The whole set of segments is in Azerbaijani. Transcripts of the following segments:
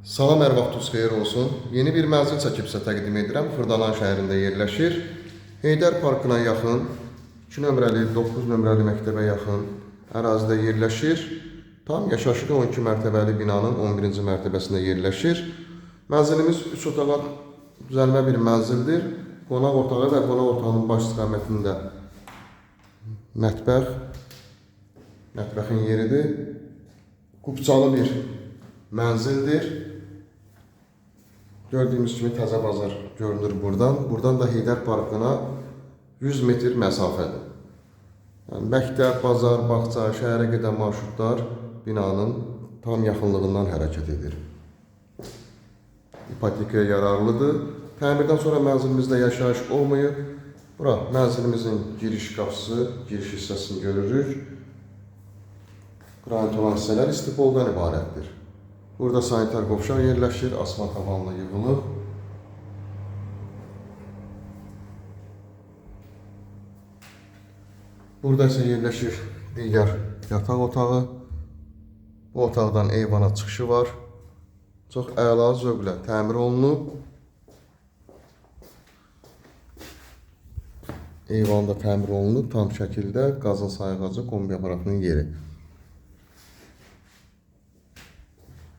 Salam, hər vaxtınız xeyir olsun. Yeni bir mənzil çəkib sizə təqdim edirəm. Xırdalan şəhərində yerləşir. Heydər Parkına yaxın, 2 nömrəli, 9 nömrəli məktəbə yaxın ərazidə yerləşir. Tam yaşayışlı 12 mərtəbəli binanın 11-ci mərtəbəsində yerləşir. Mənzilimiz 3 otağa düzəlmə bir mənzildir. Qonaq otağı və qonaq otağının baş istiqamətində mətbəxin yeridir. Qubçalı bir mənzildir. Gördüyümüz kimi təzə bazar görünür buradan. Buradan da Heydər Parkına 100 metr məsafədir. Yəni, məktəb, bazar, bağça, şəhərə gedən marşrutlar binanın tam yaxınlığından hərəkət edir. İpotekaya yararlıdır. Təmirdən sonra mənzilimizdə yaşayış olmayıb. Bura mənzilimizin giriş qapısı, giriş hissəsini görürük. Qranit olan hissələr istipoldan ibarətdir. Burada sanitar qovşaq yerləşir, asma tavanla yığılıb. Burada isə yerləşir digər yataq otağı. Bu otaqdan eyvana çıxışı var. Çox əla zövqlə təmir olunub. Eyvanda təmir olunub, tam şəkildə qazın sayğacı, kombi aparatının yeri.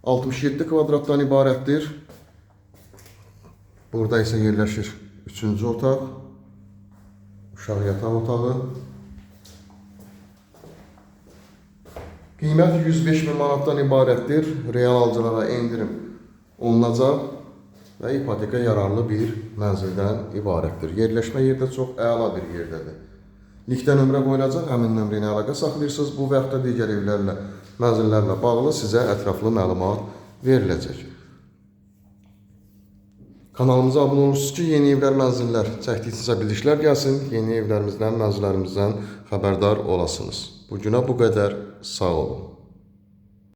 67 kvadratdan ibarətdir. Burada isə yerləşir 3-cü otaq, uşaq yataq otağı. Qiymət 105.000 manatdan ibarətdir. Real alıcılara endirim olunacaq və ipoteka yararlı bir mənzildən ibarətdir. Yerləşmə yerdə çox əla bir yerdədir. Linkdə nömrə qoyulacaq, həmin nömrə ilə əlaqə saxlayırsınız. Bu və yaxud da digər evlərlə, mənzillərlə bağlı sizə ətraflı məlumat veriləcək. Kanalımıza abunə olursunuz ki, yeni evlər, mənzillər çəkdikcə bildirişlər gəlsin. Yeni evlərimizdən, mənzillərimizdən xəbərdar olasınız. Bugünə bu qədər. Sağ olun.